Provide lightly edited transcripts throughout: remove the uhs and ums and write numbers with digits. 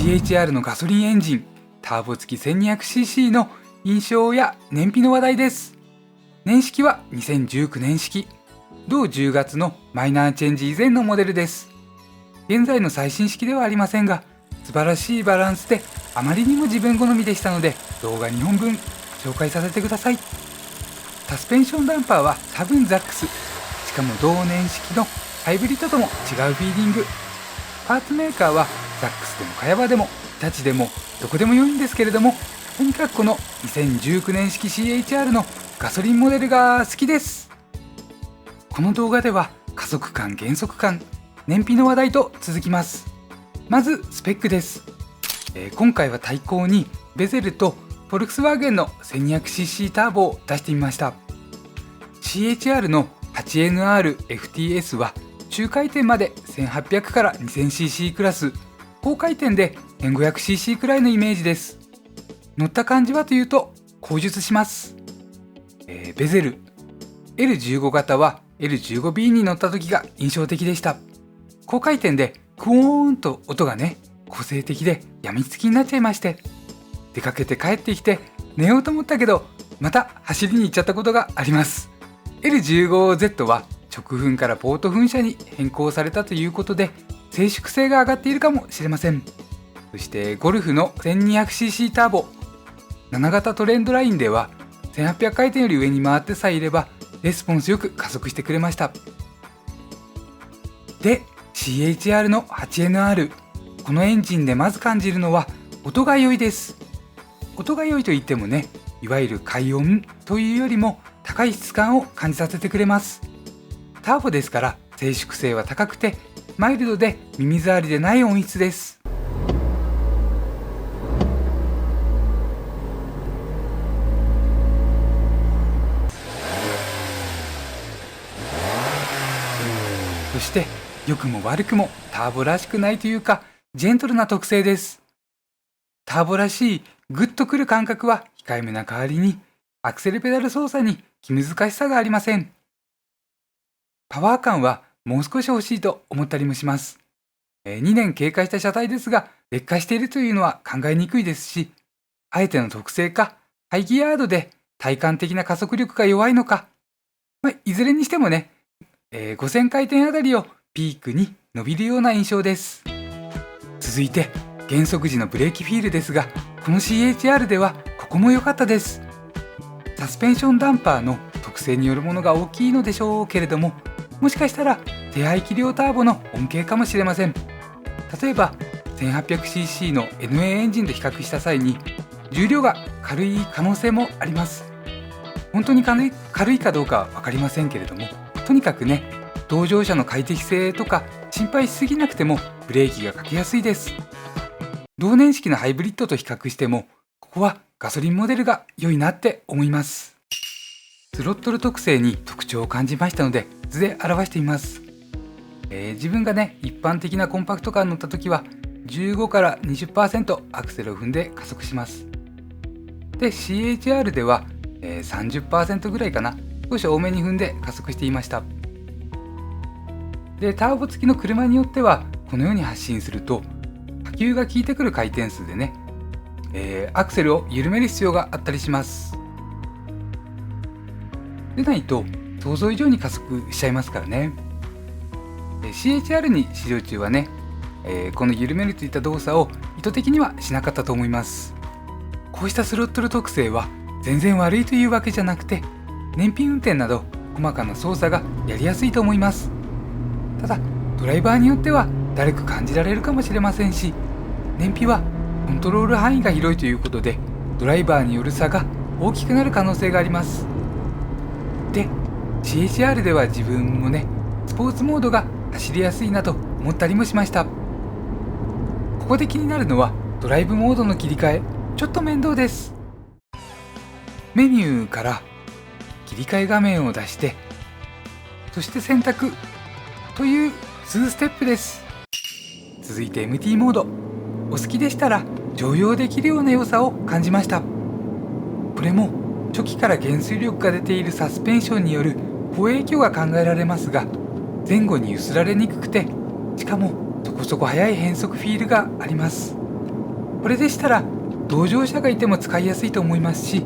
CHR のガソリンエンジンターボ付き 1200cc の印象や燃費の話題です。年式は2019年式、同10月のマイナーチェンジ以前のモデルです。現在の最新式ではありませんが、素晴らしいバランスであまりにも自分好みでしたので、動画2本分紹介させてください。サスペンションダンパーは多分ザックス、しかも同年式のハイブリッドとも違うフィーリング。パーツメーカーはザックスでも茅場でも日立でもどこでも良いんですけれども、とにかくこの2019年式 CHR のガソリンモデルが好きです。この動画では加速感、減速感、燃費の話題と続きます。まずスペックです。今回は対抗にベゼルとフォルクスワーゲンの 1200cc ターボを出してみました。 CHR の 8NR-FTS は中回転まで1800から 2000cc クラス、高回転で 1500cc くらいのイメージです。乗った感じはというと後述します。ベゼル L15 型は L15B に乗った時が印象的でした。高回転でクオーンと音がね、個性的でやみつきになっちゃいまして、出かけて帰ってきて寝ようと思ったけどまた走りに行っちゃったことがあります。 L15Z は直噴からポート噴射に変更されたということで静粛性が上がっているかもしれません。そしてゴルフの 1200cc ターボ7型トレンドラインでは1800回転より上に回ってさえいればレスポンスよく加速してくれました。で CHR の 8NR、 このエンジンでまず感じるのは音が良いです。音が良いと言ってもね、いわゆる快音というよりも高い質感を感じさせてくれます。ターボですから静粛性は高くてマイルドで耳障りでない音質です。そして良くも悪くもターボらしくないというかジェントルな特性です。ターボらしいグッとくる感覚は控えめな代わりにアクセルペダル操作に気難しさがありません。パワー感はもう少し欲しいと思ったりもします。2年経過した車体ですが劣化しているというのは考えにくいですし、あえての特性かハイギアードで体感的な加速力が弱いのか、いずれにしてもね、5000回転あたりをピークに伸びるような印象です。続いて減速時のブレーキフィールですが、この CHR ではここも良かったです。サスペンションダンパーの特性によるものが大きいのでしょうけれども、もしかしたら低排気量ターボの恩恵かもしれません。例えば 1800cc の NA エンジンと比較した際に重量が軽い可能性もあります。本当に軽いかどうかは分かりませんけれども、とにかくね、同乗者の快適性とか心配しすぎなくてもブレーキがかけやすいです。同年式のハイブリッドと比較してもここはガソリンモデルが良いなって思います。スロットル特性に特徴を感じましたので図で表してみます。自分がね、一般的なコンパクトカーに乗った時は15から 20% アクセルを踏んで加速します。で CHR では、30% ぐらいかな、少し多めに踏んで加速していました。でターボ付きの車によってはこのように発進すると波及が効いてくる回転数でね、アクセルを緩める必要があったりします。でないと想像以上に加速しちゃいますからね。CHR に試乗中はね、この緩めるといった動作を意図的にはしなかったと思います。こうしたスロットル特性は全然悪いというわけじゃなくて、燃費運転など細かな操作がやりやすいと思います。ただドライバーによってはだるく感じられるかもしれませんし、燃費はコントロール範囲が広いということでドライバーによる差が大きくなる可能性があります。で CHR では自分もね、スポーツモードが走りやすいなと思ったりもしました。ここで気になるのはドライブモードの切り替え、ちょっと面倒です。メニューから切り替え画面を出して、そして選択という2ステップです。続いて MT モード、お好きでしたら常用できるような良さを感じました。これも初期から減衰力が出ているサスペンションによる好影響が考えられますが、前後に揺すられにくくて、しかもそこそこ速い変速フィールがあります。これでしたら同乗者がいても使いやすいと思いますし、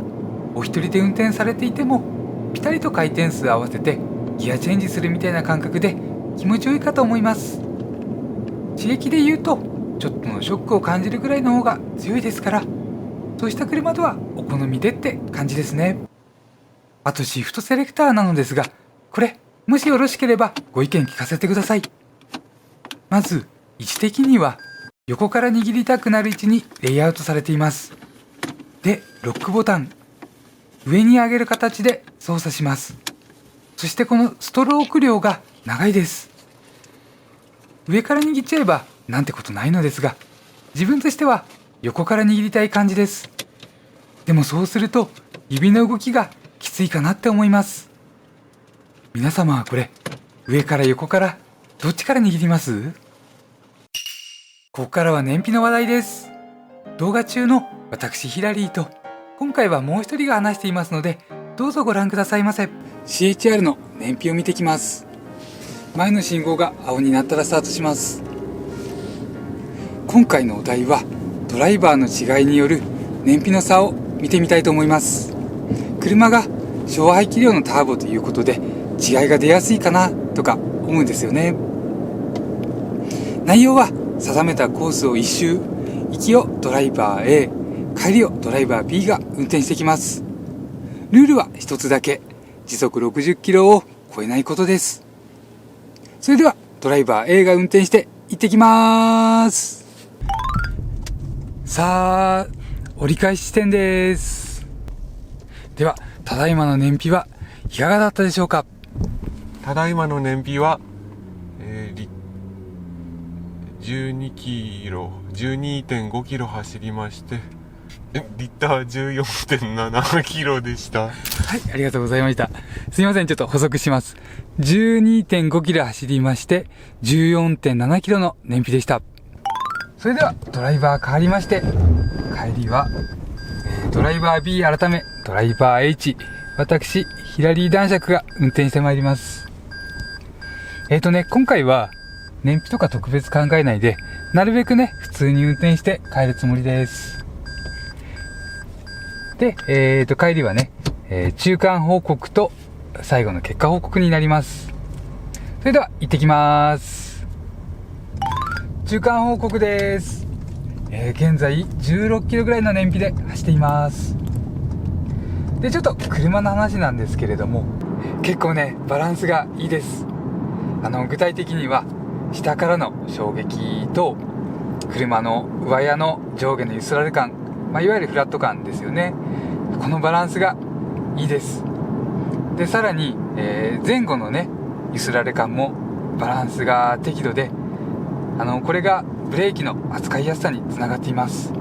お一人で運転されていてもピタリと回転数合わせてギアチェンジするみたいな感覚で気持ちよいかと思います。刺激で言うとちょっとのショックを感じるぐらいの方が強いですから、そうした車とはお好みでって感じですね。あとシフトセレクターなのですが、これもしよろしければご意見聞かせてください。まず位置的には横から握りたくなる位置にレイアウトされています。で、ロックボタン上に上げる形で操作します。そしてこのストローク量が長いです。上から握っちゃえばなんてことないのですが、自分としては横から握りたい感じです。でもそうすると指の動きがきついかなって思います。皆様はこれ上から横からどっちから握ります？ここからは燃費の話題です。動画中の私ヒラリーと今回はもう一人が話していますので、どうぞご覧くださいませ。 CHR の燃費を見てきます。前の信号が青になったらスタートします。今回のお題はドライバーの違いによる燃費の差を見てみたいと思います。車が小排気量のターボということで違いが出やすいかなとか思うんですよね。内容は定めたコースを一周、行きをドライバー A、帰りをドライバー B が運転してきます。ルールは一つだけ、時速60キロを超えないことです。それではドライバー A が運転して行ってきます。さあ、折り返し地点です。ではただいまの燃費はいかがだったでしょうか？ただいまの燃費は、12キロ、12.5 キロ走りまして、リッター 14.7 キロでした。はい、ありがとうございました。すいません、ちょっと補足します。12.5 キロ走りまして、14.7 キロの燃費でした。それでは、ドライバー変わりまして、帰りは、ドライバー B 改め、ドライバー H、私、ヒラリー男爵が運転してまいります。今回は、燃費とか特別考えないで、なるべくね、普通に運転して帰るつもりです。で、帰りはね、中間報告と最後の結果報告になります。それでは行ってきます。中間報告です。現在16キロぐらいの燃費で走っています。で、ちょっと車の話なんですけれども、結構ね、バランスがいいです。具体的には下からの衝撃と車の上屋の上下の揺すられ感、いわゆるフラット感ですよね。このバランスがいいです。で、さらに、前後のね揺すられ感もバランスが適度で、これがブレーキの扱いやすさにつながっています。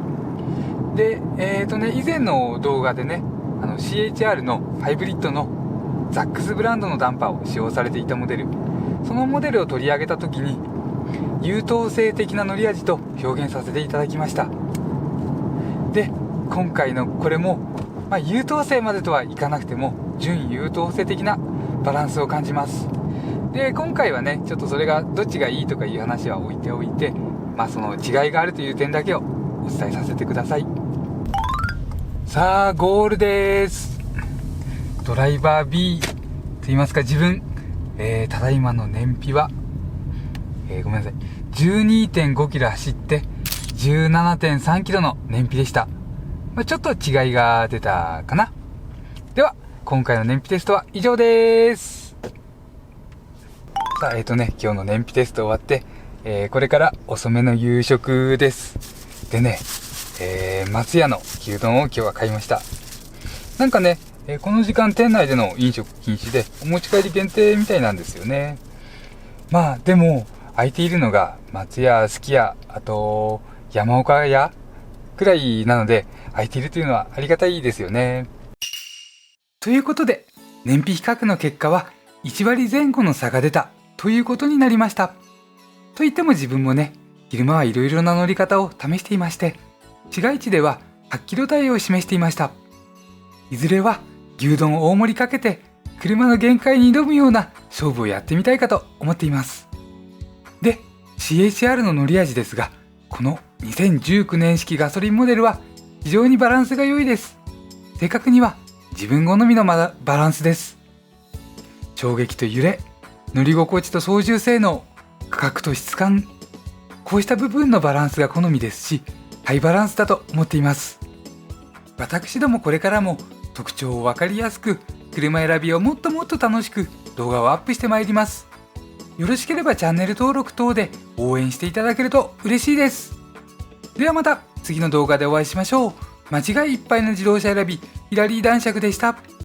で、以前の動画でね、CHR のハイブリッドのザックスブランドのダンパーを使用されていたモデル、そのモデルを取り上げた時に優等生的な乗り味と表現させていただきました。で、今回のこれも、優等生までとはいかなくても準優等生的なバランスを感じます。で、今回はね、ちょっとそれがどっちがいいとかいう話は置いておいて、その違いがあるという点だけをお伝えさせてください。さあ、ゴールです。ドライバー B と言いますか自分、ただいまの燃費は、ごめんなさい、12.5 キロ走って 17.3 キロの燃費でした。ちょっと違いが出たかな。では今回の燃費テストは以上です。さあ、今日の燃費テスト終わって、これから遅めの夕食です。でね、松屋の牛丼を今日は買いました。なんかね、この時間店内での飲食禁止でお持ち帰り限定みたいなんですよね。でも空いているのが松屋、すき家、あと山岡屋くらいなので、空いているというのはありがたいですよね。ということで燃費比較の結果は1割前後の差が出たということになりました。と言っても自分もね、昼間はいろいろな乗り方を試していまして、市街地では8キロ台を示していました。いずれは牛丼を大盛りかけて車の限界に挑むような勝負をやってみたいかと思っています。で、CHR の乗り味ですが、この2019年式ガソリンモデルは非常にバランスが良いです。正確には自分好みのバランスです。衝撃と揺れ、乗り心地と操縦性能、価格と質感、こうした部分のバランスが好みですし、ハイバランスだと思っています。私どもこれからも特徴を分かりやすく、車選びをもっともっと楽しく動画をアップしてまいります。よろしければチャンネル登録等で応援していただけると嬉しいです。ではまた次の動画でお会いしましょう。間違いいっぱいの自動車選び、ヒラリー男爵でした。